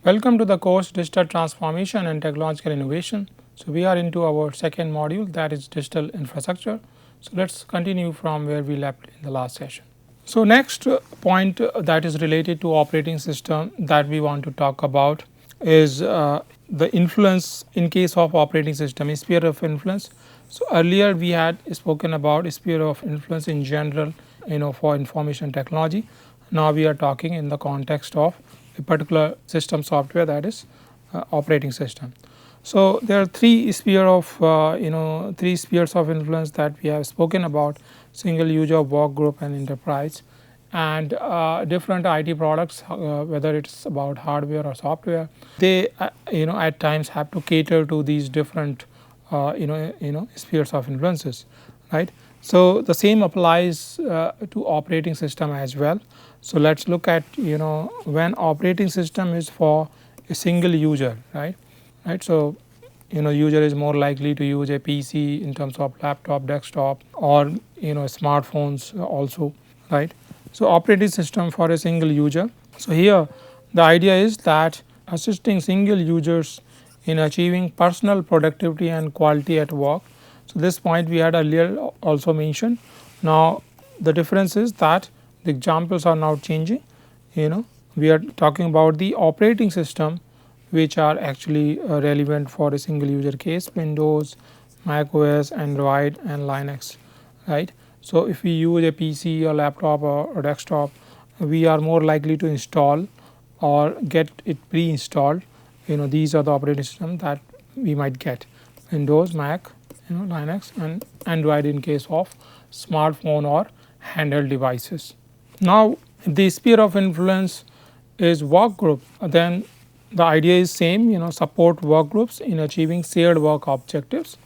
Welcome to the course Digital Transformation and Technological Innovation. So, we are into our second module, that is digital infrastructure. So, let us continue from where we left in the last session. So, next point that is related to operating system that we want to talk about is the influence in case of operating system, sphere of influence. So, earlier we had spoken about sphere of influence in general, for information technology. Now, we are talking in the context of a particular system software, that is operating system. So, there are three spheres of influence that we have spoken about: single user, work group, and enterprise. And different IT products, whether it's about hardware or software, they at times have to cater to these different spheres of influences, right. So, the same applies to operating system as well. So, let us look at when operating system is for a single user, right. So, user is more likely to use a PC in terms of laptop, desktop, or smartphones also, right. So, operating system for a single user. So, here the idea is that assisting single users in achieving personal productivity and quality at work. So, this point we had earlier also mentioned. Now, the difference is that the examples are now changing. We are talking about the operating system which are actually relevant for a single user case: Windows, Mac OS, Android, and Linux, right. So, if we use a PC or laptop or desktop, we are more likely to install or get it pre-installed. These are the operating system that we might get: Windows, Mac, Linux, and Android in case of smartphone or handheld devices. Now, if the sphere of influence is work group, then the idea is same, support work groups in achieving shared work objectives.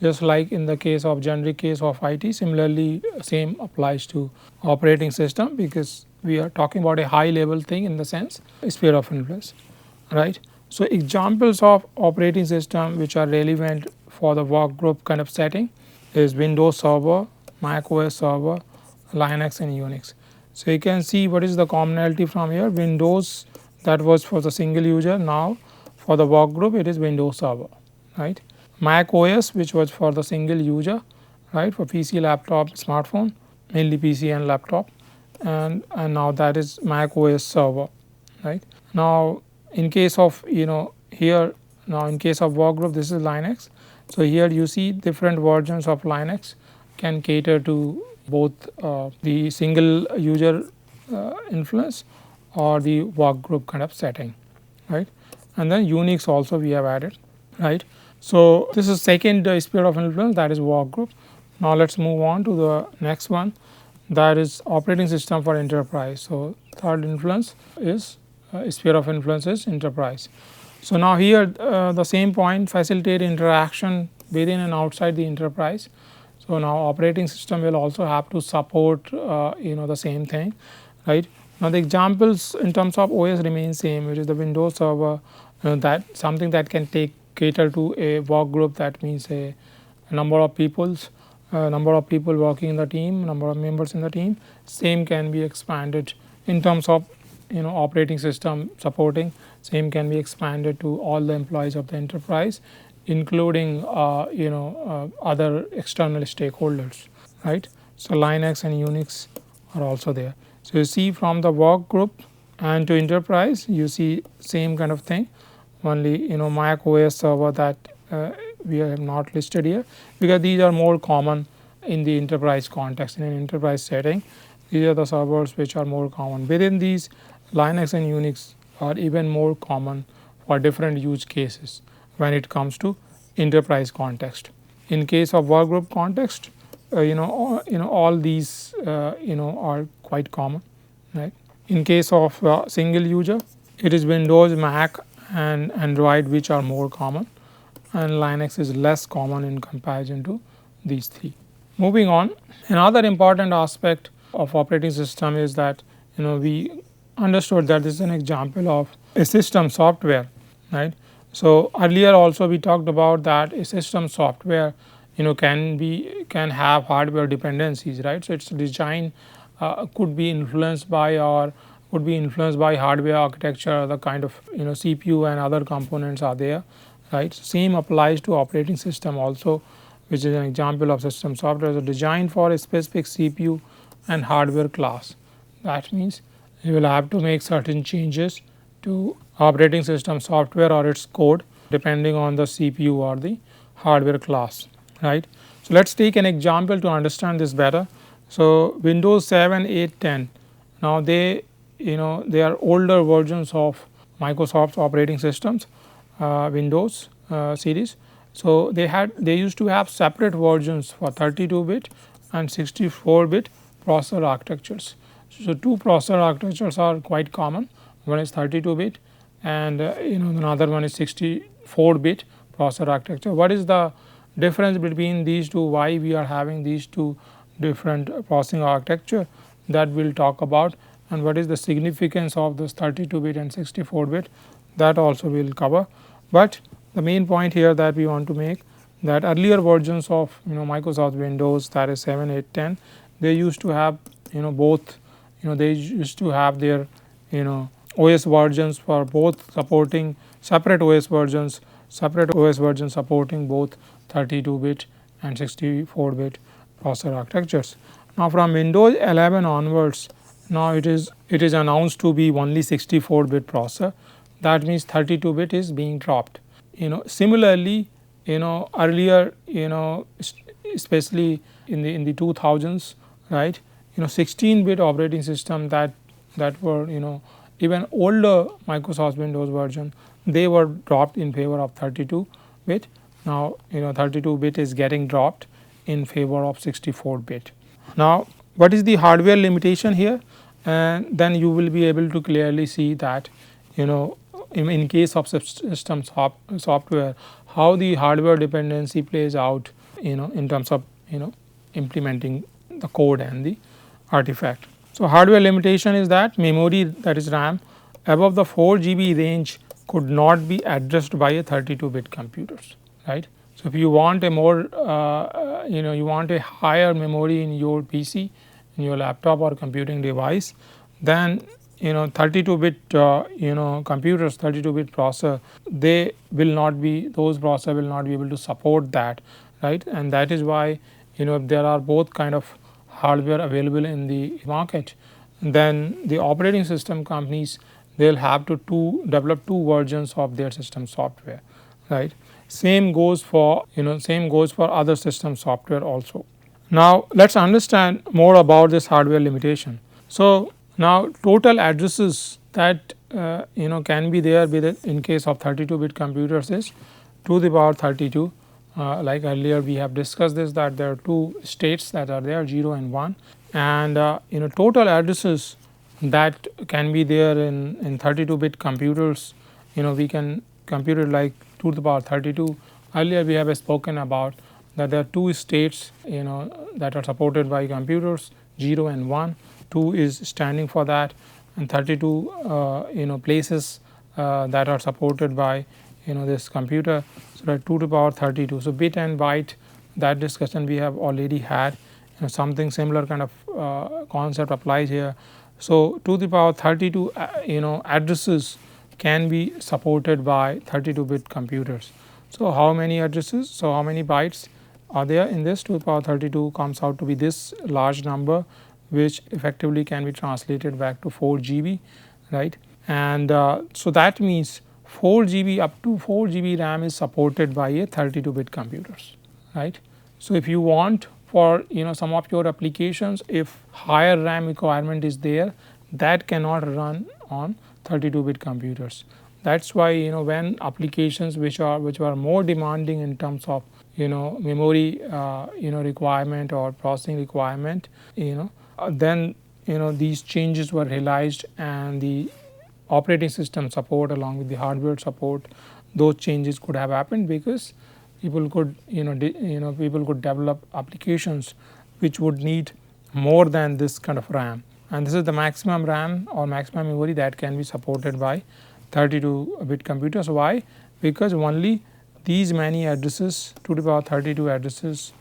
Just like in the case of generic case of IT, similarly same applies to operating system, because we are talking about a high level thing in the sense sphere of influence, right. So, examples of operating system which are relevant for the work group kind of setting is Windows Server, Mac OS Server, Linux, and Unix. So, you can see what is the commonality from here. Windows, that was for the single user, now for the work group it is Windows Server, right. Mac OS, which was for the single user, right, for PC, laptop, smartphone, mainly PC and laptop, and now that is Mac OS Server, right. Now, in case of here, now in case of work group, this is Linux. So, here you see different versions of Linux can cater to both the single user influence or the work group kind of setting, right. And then Unix also we have added, right. So, this is second sphere of influence, that is work group. Now, let us move on to the next one, that is operating system for enterprise. So, third influence is sphere of influence is enterprise. So, now here the same point, facilitate interaction within and outside the enterprise. So, now operating system will also have to support the same thing, right. Now, the examples in terms of OS remain same, which is the Windows Server, that something that can cater to a work group, that means a number of people working in the team, number of members in the team. Same can be expanded in terms of operating system supporting, same can be expanded to all the employees of the enterprise, including other external stakeholders, right. So, Linux and Unix are also there. So, you see from the work group and to enterprise, you see same kind of thing, only Mac OS Server that we have not listed here, because these are more common in the enterprise context. In an enterprise setting, these are the servers which are more common. Within these, Linux and Unix are even more common for different use cases when it comes to enterprise context. In case of work group context, all these are quite common, right. In case of single user, it is Windows, Mac, and Android which are more common, and Linux is less common in comparison to these three. Moving on, another important aspect of operating system is that we understood that this is an example of a system software, right. So, earlier also we talked about that a system software can have hardware dependencies, right. So, its design could be influenced by or would be influenced by hardware architecture, the kind of CPU and other components are there, right. Same applies to operating system also, which is an example of system software. So, designed for a specific CPU and hardware class. That means you will have to make certain changes to operating system software or its code depending on the CPU or the hardware class, right. So, let us take an example to understand this better. So, Windows 7, 8, 10, now they are older versions of Microsoft's operating systems, Windows series. So, they used to have separate versions for 32-bit and 64-bit processor architectures. So, two processor architectures are quite common, one is 32-bit and another one is 64-bit processor architecture. What is the difference between these two, why we are having these two different processing architecture, that we will talk about, and what is the significance of this 32-bit and 64-bit, that also we will cover. But the main point here that we want to make, that earlier versions of Microsoft Windows, that is 7, 8, 10, they used to have both, they used to have their OS versions for both, supporting separate OS versions supporting both 32-bit and 64-bit processor architectures. Now, from Windows 11 onwards, now it is announced to be only 64-bit processor. That means 32-bit is being dropped. Similarly, earlier, especially in the 2000s, right, 16-bit operating system that were even older Microsoft Windows version, they were dropped in favor of 32-bit. Now 32-bit is getting dropped in favor of 64-bit. Now, what is the hardware limitation here? And then you will be able to clearly see that in case of system software, how the hardware dependency plays out in terms of implementing the code and the artifact. So, hardware limitation is that memory, that is RAM, above the 4 GB range could not be addressed by a 32-bit computers, right. So, if you want a more you want a higher memory in your PC, in your laptop or computing device, then 32-bit computers, 32-bit processor, they will not be, those processor will not be able to support that, right. And that is why if there are both kind of hardware available in the market, then the operating system companies, they will have to develop two versions of their system software, right. Same goes for other system software also. Now, let us understand more about this hardware limitation. So, now total addresses that can be there with in case of 32-bit computers is to the power 32. Like earlier we have discussed this, that there are two states that are there, 0 and 1, and total addresses that can be there in 32-bit computers, we can compute it like to the power 32. Earlier we have spoken about that there are two states that are supported by computers, 0 and 1. 2 is standing for that, and 32 places that are supported by this computer. So, that 2 to the power 32. So, bit and byte, that discussion we have already had, something similar kind of concept applies here. So, 2 to the power 32 addresses can be supported by 32-bit computers. So, how many addresses? So, how many bytes are there in this? 2 to the power 32 comes out to be this large number, which effectively can be translated back to 4 GB, right. And so, that means 4 GB, up to 4 GB RAM is supported by a 32-bit computers, right. So, if you want for some of your applications, if higher RAM requirement is there, that cannot run on 32-bit computers. That is why when applications which are more demanding in terms of memory requirement or processing requirement, then these changes were realized, and the operating system support along with the hardware support, those changes could have happened, because people could people could develop applications which would need more than this kind of RAM, and this is the maximum RAM or maximum memory that can be supported by 32-bit computers. Why? Because only these many addresses, 2 to the power 32 addresses,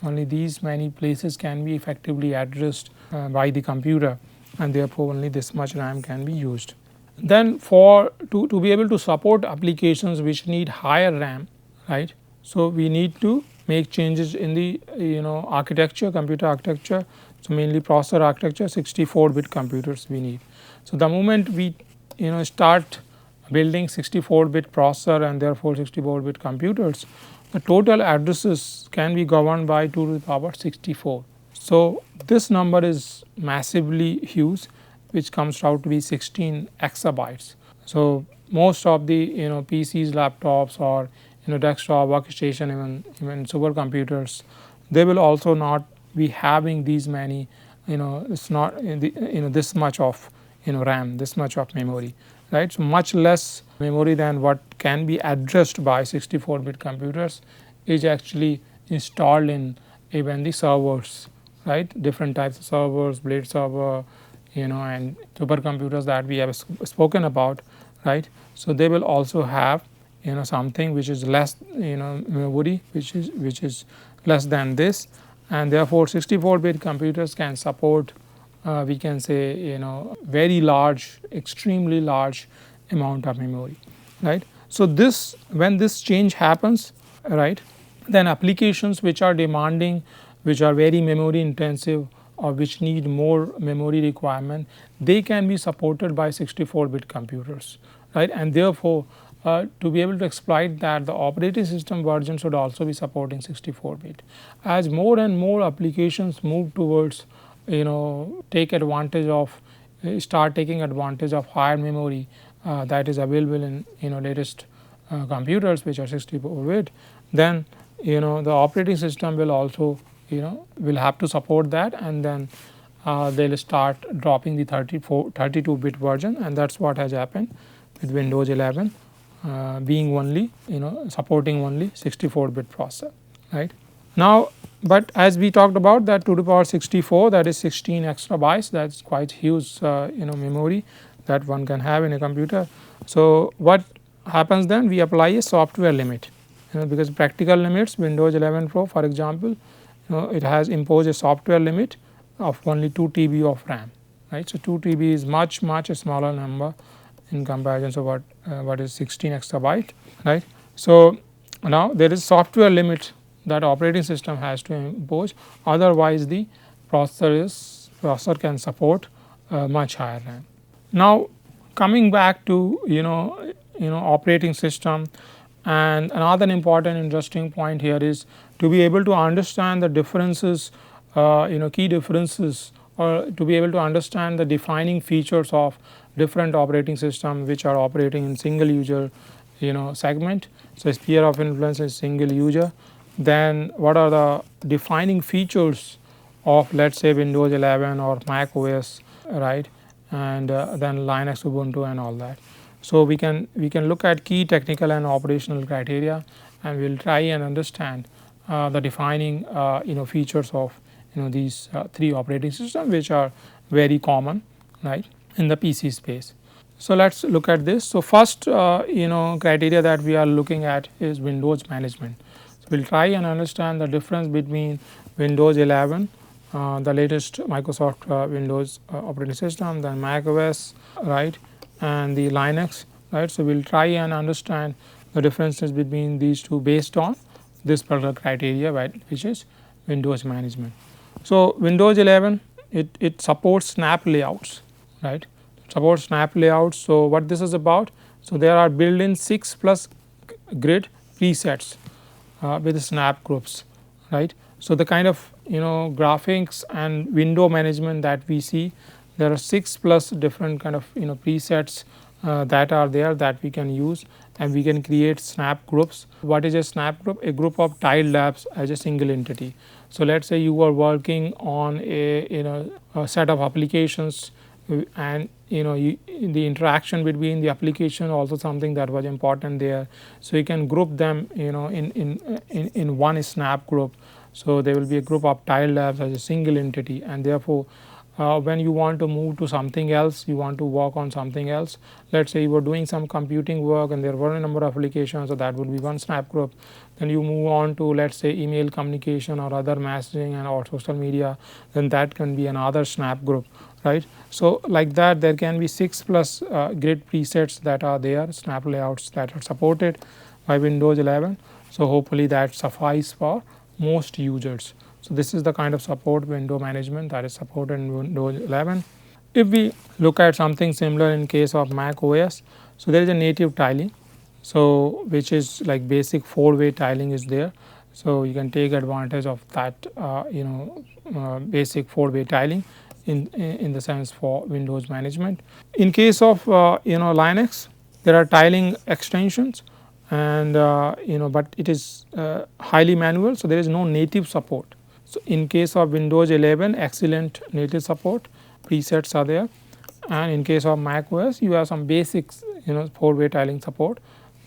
only these many places can be effectively addressed by the computer, and therefore only this much RAM can be used. Then for to be able to support applications which need higher RAM, right. So we need to make changes in the architecture, computer architecture. So mainly processor architecture, 64-bit computers we need. So the moment we start building 64-bit processor and therefore 64-bit computers, the total addresses can be governed by 2 to the power 64. So this number is massively huge, which comes out to be 16 exabytes. So most of the PCs, laptops, or desktop workstation, even supercomputers, they will also not be having these many. It's not this much of RAM, this much of memory, right. So much less memory than what can be addressed by 64-bit computers is actually installed in even the servers, right. Different types of servers, blade server, and supercomputers that we have spoken about, right. So they will also have something which is less memory, which is less than this, and therefore 64-bit computers can support we can say very large, extremely large amount of memory, right. So this, when this change happens, right, then applications which are demanding, which are very memory intensive, or which need more memory requirement, they can be supported by 64-bit computers, right. And therefore to be able to exploit that, the operating system version should also be supporting 64-bit. As more and more applications move towards take advantage of start taking advantage of higher memory that is available in latest computers which are 64-bit, then the operating system will also will have to support that, and then they will start dropping the 32-bit version, and that is what has happened with Windows 11 being only supporting only 64-bit processor, right. Now, but as we talked about that 2 to the power 64, that is 16 extra bytes, that is quite huge memory that one can have in a computer. So what happens then, we apply a software limit, because practical limits, Windows 11 Pro for example, it has imposed a software limit of only 2 TB of RAM, right. So 2 TB is much a smaller number in comparison to what is 16 exabyte, right. So now there is software limit that operating system has to impose, otherwise the processor can support much higher RAM. Now coming back to operating system, and another important interesting point here is to be able to understand the differences, key differences, or to be able to understand the defining features of different operating systems which are operating in single user segment. So sphere of influence is single user. Then what are the defining features of, let us say, Windows 11 or Mac OS, right, and then Linux, Ubuntu, and all that. So we can look at key technical and operational criteria, and we will try and understand the defining features of these 3 operating systems which are very common, right, in the PC space. So let us look at this. So first criteria that we are looking at is Windows management. So we will try and understand the difference between Windows 11, the latest Microsoft Windows operating system, then Mac OS, right, and the Linux, right. So we will try and understand the differences between these two based on this particular criteria, right, which is Windows management. So Windows 11, it supports snap layouts, right, supports snap layouts. So what this is about, so there are built-in 6+ grid presets with snap groups, right. So the kind of graphics and window management that we see, there are 6+ different kind of presets that are there that we can use, and we can create snap groups. What is a snap group? A group of tiled labs as a single entity. So let us say you are working on a set of applications, and the interaction between the application also something that was important there. So you can group them in one snap group. So there will be a group of tiled labs as a single entity, and therefore when you want to move to something else, you want to work on something else. Let's say you were doing some computing work and there were a number of applications, so that would be one snap group. Then you move on to, let's say, email communication or other messaging and or social media, then that can be another snap group, right. So like that there can be 6 plus grid presets that are there, snap layouts that are supported by Windows 11. So hopefully that suffice for most users. So this is the kind of support window management that is supported in Windows 11. If we look at something similar in case of Mac OS, so there is a native tiling, so which is like basic 4-way tiling is there. So you can take advantage of that basic 4-way tiling in the sense for Windows management. In case of Linux, there are tiling extensions, and but it is highly manual, so there is no native support. So in case of Windows 11, excellent native support, presets are there, and in case of Mac OS, you have some basics 4-way tiling support,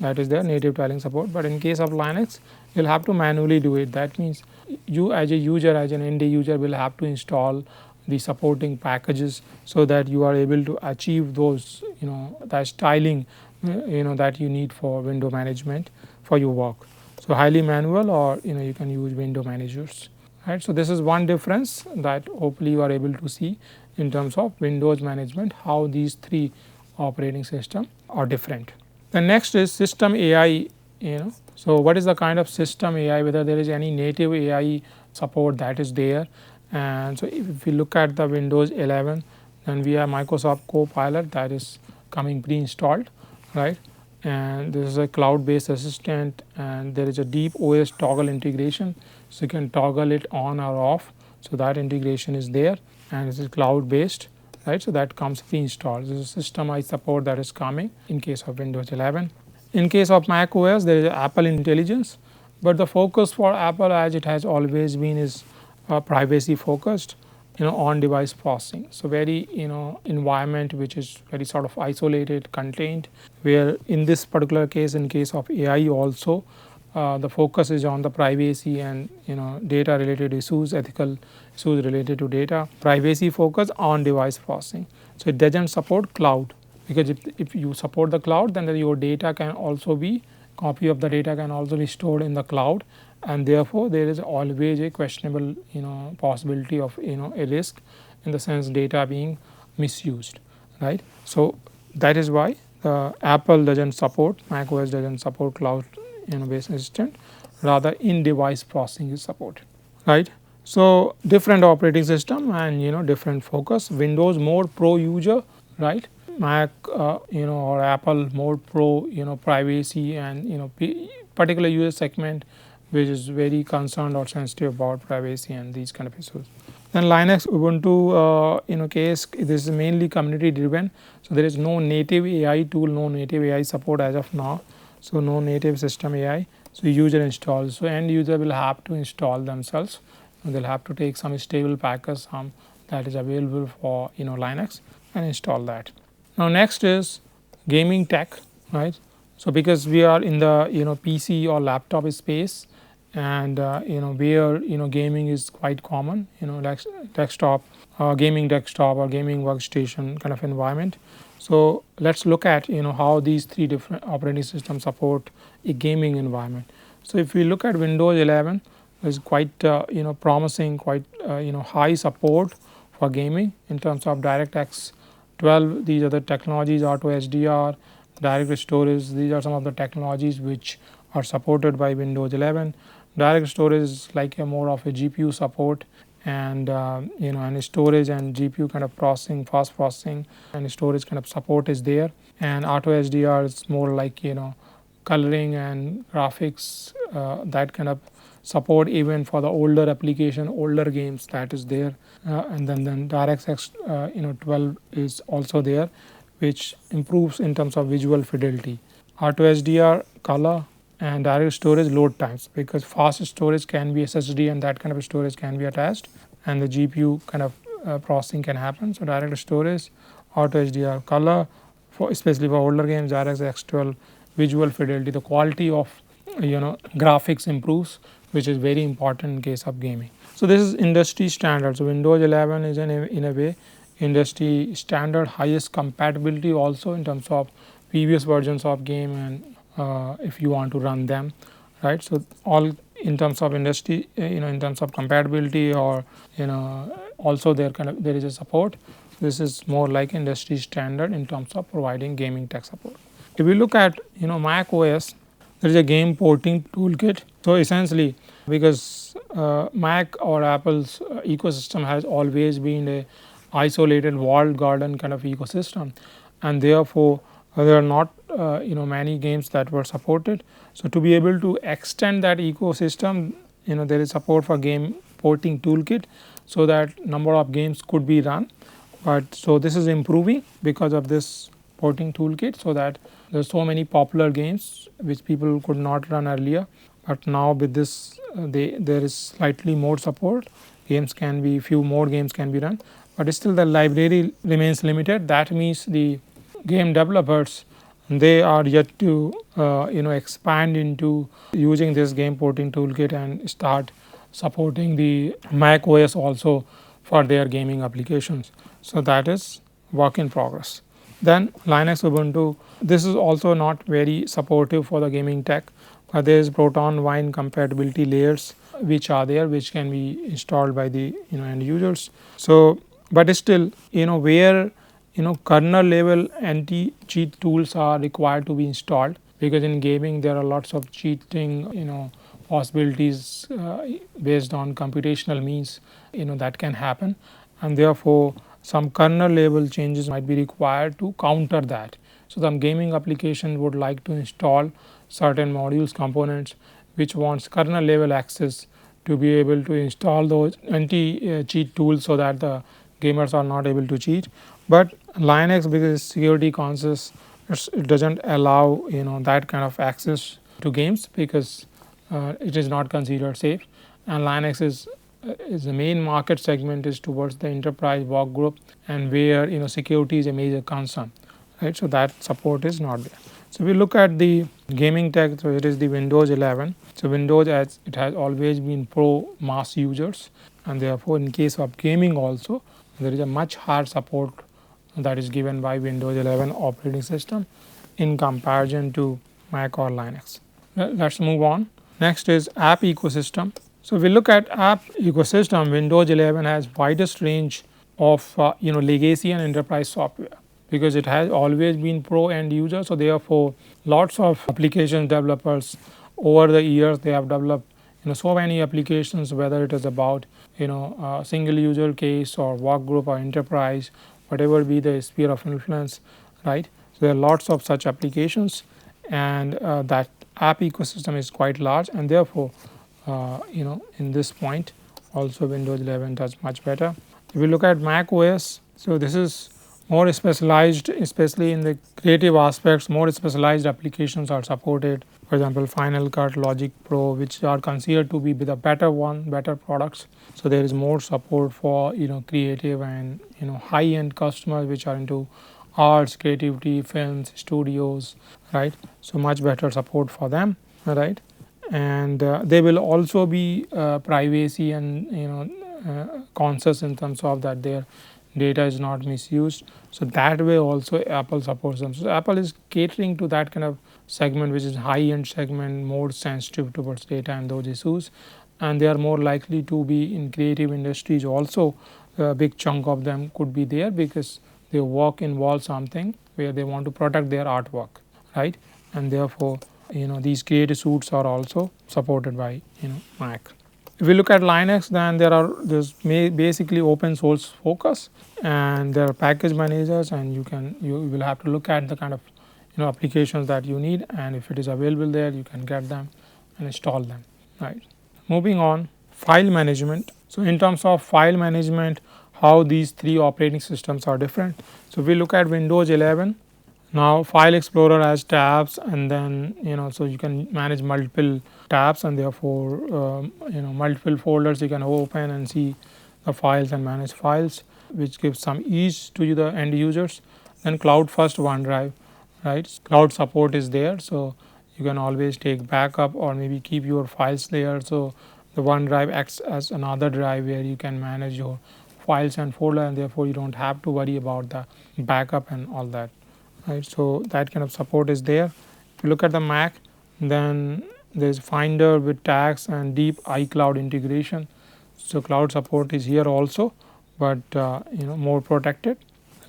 that is there, native tiling support. But in case of Linux, you will have to manually do it. That means you as a user, as an end user, will have to install the supporting packages so that you are able to achieve those that styling that you need for window management for your work. So highly manual, or you can use window managers, right. So this is one difference that hopefully you are able to see in terms of Windows management, how these 3 operating systems are different. The next is system AI. So what is the kind of system AI, whether there is any native AI support that is there. And so if we look at the Windows 11, then we have Microsoft Copilot that is coming pre-installed, right. And this is a cloud-based assistant, and there is a deep OS toggle integration, so you can toggle it on or off. So that integration is there, and this is cloud-based, right. So that comes pre-installed. This is system-wide support that is coming in case of Windows 11. In case of Mac OS, there is Apple Intelligence, but the focus for Apple, as it has always been, is privacy focused, on device processing. So very environment which is very sort of isolated, contained, where in this particular case, in case of AI also, the focus is on the privacy and data related issues, ethical issues related to data. Privacy focus on device processing. So it doesn't support cloud, because if you support the cloud, then your data can also be, copy of the data can also be stored in the cloud, and therefore there is always a questionable possibility of a risk, in the sense data being misused, right. So that is why Apple doesn't support, Mac OS doesn't support cloud based assistant, rather in device processing is supported, right. So different operating system and different focus. Windows more pro user, right. Mac or Apple more pro privacy and particular user segment which is very concerned or sensitive about privacy and these kind of issues. Then Linux, Ubuntu case, this is mainly community driven, so there is no native AI tool, no native AI support as of now. So no native system AI, so user installs, so end user will have to install themselves, and they'll have to take some stable package, some that is available for Linux, and install that. Now next is gaming tech, right. So because we are in the PC or laptop space, and where gaming is quite common, like desktop, gaming desktop or gaming workstation kind of environment. So let's look at how these 3 different operating systems support a gaming environment. So if we look at Windows 11, is quite promising, quite high support for gaming in terms of DirectX 12. These are the technologies, Auto HDR, direct storage. These are some of the technologies which are supported by Windows 11. Direct storage is like a more of a GPU support, and and storage and GPU kind of processing, fast processing and storage kind of support is there. And Auto HDR is more like coloring and graphics, that kind of support even for the older application, older games, that is there. And then DirectX 12 is also there, which improves in terms of visual fidelity. Auto HDR, color, and direct storage load times, because fast storage can be SSD and that kind of storage can be attached, and the GPU kind of processing can happen. So direct storage, Auto HDR, color, for especially for older games, DirectX 12, visual fidelity, the quality of graphics improves which is very important in case of gaming. So this is industry standard. So Windows 11 is in a way industry standard, highest compatibility also in terms of previous versions of game, and if you want to run them, right. So all in terms of industry, in terms of compatibility, or also there is a support. This is more like industry standard in terms of providing gaming tech support. If we look at Mac OS, there is a game porting toolkit. So essentially, because Mac or Apple's ecosystem has always been a isolated walled garden kind of ecosystem, and therefore there are not many games that were supported. So to be able to extend that ecosystem, there is support for game porting toolkit, so that number of games could be run. But so this is improving because of this porting toolkit, so that there are so many popular games which people could not run earlier, but now with this there is slightly more support. Few more games can be run, but still the library remains limited. That means the game developers, they are yet to expand into using this game porting toolkit and start supporting the Mac OS also for their gaming applications. So that is work in progress. Then Linux Ubuntu, this is also not very supportive for the gaming tech. There is Proton Wine compatibility layers which are there, which can be installed by the end users. So but still where kernel level anti cheat tools are required to be installed, because in gaming there are lots of cheating possibilities based on computational means that can happen, and therefore some kernel level changes might be required to counter that. So some gaming application would like to install certain modules, components which wants kernel level access to be able to install those anti cheat tools, so that the gamers are not able to cheat. But Linux, because security conscious, it doesn't allow that kind of access to games, because it is not considered safe, and Linux is the main market segment is towards the enterprise work group, and where security is a major concern, right. So that support is not there. So we look at the gaming tech. So it is the Windows 11. So Windows, as it has always been pro mass users, and therefore in case of gaming also there is a much higher support that is given by Windows 11 operating system in comparison to Mac or Linux. Let's move on. Next is app ecosystem. So we look at app ecosystem. Windows 11 has widest range of legacy and enterprise software, because it has always been pro end user. So therefore lots of application developers over the years, they have developed so many applications, whether it is about single user case or work group or enterprise, whatever be the sphere of influence, right. So there are lots of such applications, and that app ecosystem is quite large, and therefore in this point also Windows 11 does much better. If we look at Mac OS, so this is more specialized, especially in the creative aspects. More specialized applications are supported, for example Final Cut, Logic Pro, which are considered to be the better products. So there is more support for creative and high end customers which are into arts, creativity, films, studios, right. So much better support for them, right. And they will also be privacy and conscious in terms of that their data is not misused. So that way also Apple supports them. So Apple is catering to that kind of segment, which is high end segment, more sensitive towards data and those issues, and they are more likely to be in creative industries also. A big chunk of them could be there because their work involves something where they want to protect their artwork, right. And therefore these creative suites are also supported by Mac. If we look at Linux, then there's basically open source focus, and there are package managers, and you will have to look at the kind of applications that you need, and if it is available there, you can get them and install them, right. Moving on, file management. So in terms of file management, how these three operating systems are different. So we look at Windows 11. Now File Explorer has tabs, and then so you can manage multiple tabs, and therefore multiple folders you can open and see the files and manage files, which gives some ease to the end users. Then Cloud First OneDrive, right. Cloud support is there, so you can always take backup or maybe keep your files there. So the one drive acts as another drive where you can manage your files and folder, and therefore you don't have to worry about the backup and all that, right. So that kind of support is there. If you look at the Mac, then there's Finder with tags and deep iCloud integration. So cloud support is here also, but more protected.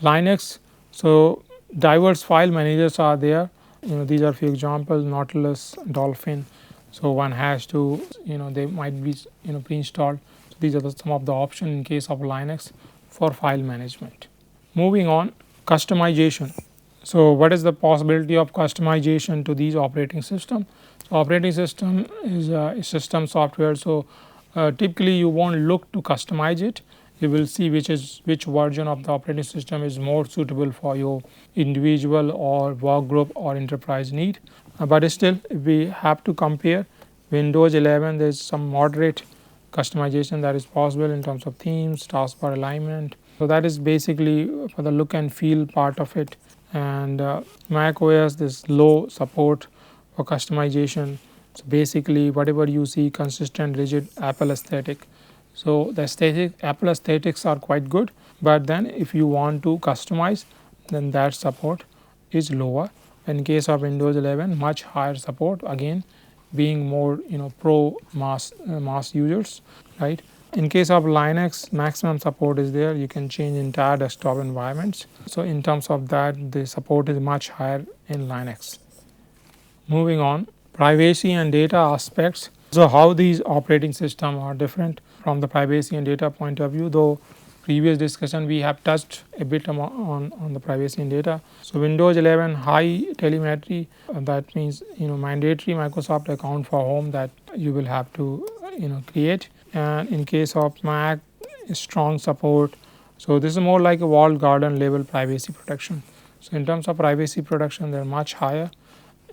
Linux, so diverse file managers are there. These are few examples: Nautilus, Dolphin. So one has to, they might be pre-installed. So these are some of the options in case of Linux for file management. Moving on, customization. So what is the possibility of customization to these operating system? So operating system is a system software. So typically you won't look to customize it. You will see which version of the operating system is more suitable for your individual or work group or enterprise need. But still, if we have to compare Windows 11, there is some moderate customization that is possible in terms of themes, taskbar alignment. So that is basically for the look and feel part of it. And Mac OS, this low support for customization. So basically whatever you see, consistent rigid Apple aesthetic. So the Apple aesthetics are quite good, but then if you want to customize, then that support is lower. In case of Windows 11, much higher support, again being more pro mass users, right. In case of Linux, maximum support is there. You can change entire desktop environments. So in terms of that, the support is much higher in Linux. Moving on, privacy and data aspects. So how these operating systems are different from the privacy and data point of view, though previous discussion we have touched a bit on the privacy and data. So Windows 11 high telemetry, that means mandatory Microsoft account for home that you will have to create. And in case of Mac, strong support. So this is more like a walled garden level privacy protection. So in terms of privacy protection, they're much higher.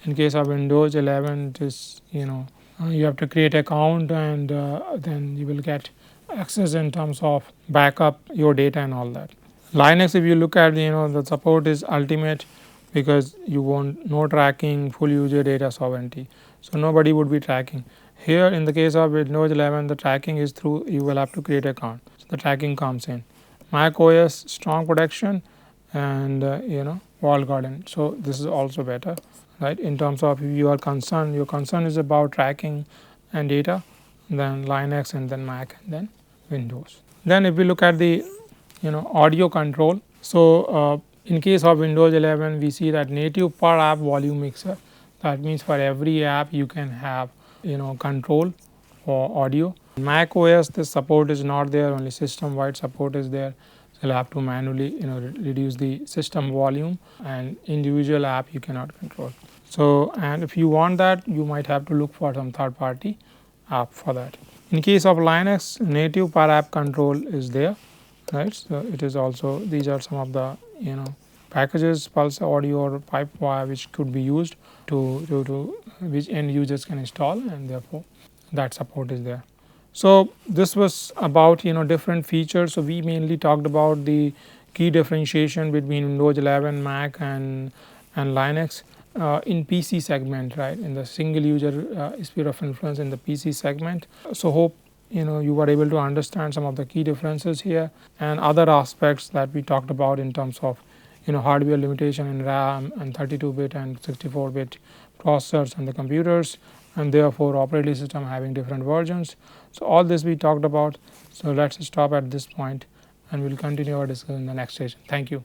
In case of Windows 11, it is you have to create account, and then you will get access in terms of backup your data and all that. Linux, if you look at the support is ultimate, because you want no tracking, full user data sovereignty. So nobody would be tracking. Here in the case of Windows 11, the tracking is through, you will have to create account. So the tracking comes in. Mac OS, strong protection, and walled garden. So this is also better, right. In terms of if you are concerned, your concern is about tracking and data, then Linux, and then Mac, and then Windows. Then if we look at the audio control. So in case of Windows 11, we see that native per app volume mixer. That means for every app you can have control for audio. Mac OS, this support is not there, only system wide support is there. So you'll have to manually reduce the system volume, and individual app you cannot control. So and if you want that, you might have to look for some third party app for that. In case of Linux, native per app control is there, right. So it is also, these are some of the packages, pulse audio or pipewire, which could be used to which end users can install, and therefore that support is there. So this was about different features. So we mainly talked about the key differentiation between Windows 11, Mac, and Linux in PC segment, right, in the single user sphere of influence in the PC segment. So hope you were able to understand some of the key differences here, and other aspects that we talked about in terms of hardware limitation in RAM and 32-bit and 64-bit processors and the computers, and therefore operating system having different versions. So all this we talked about. So let's stop at this point, and we'll continue our discussion in the next session. Thank you.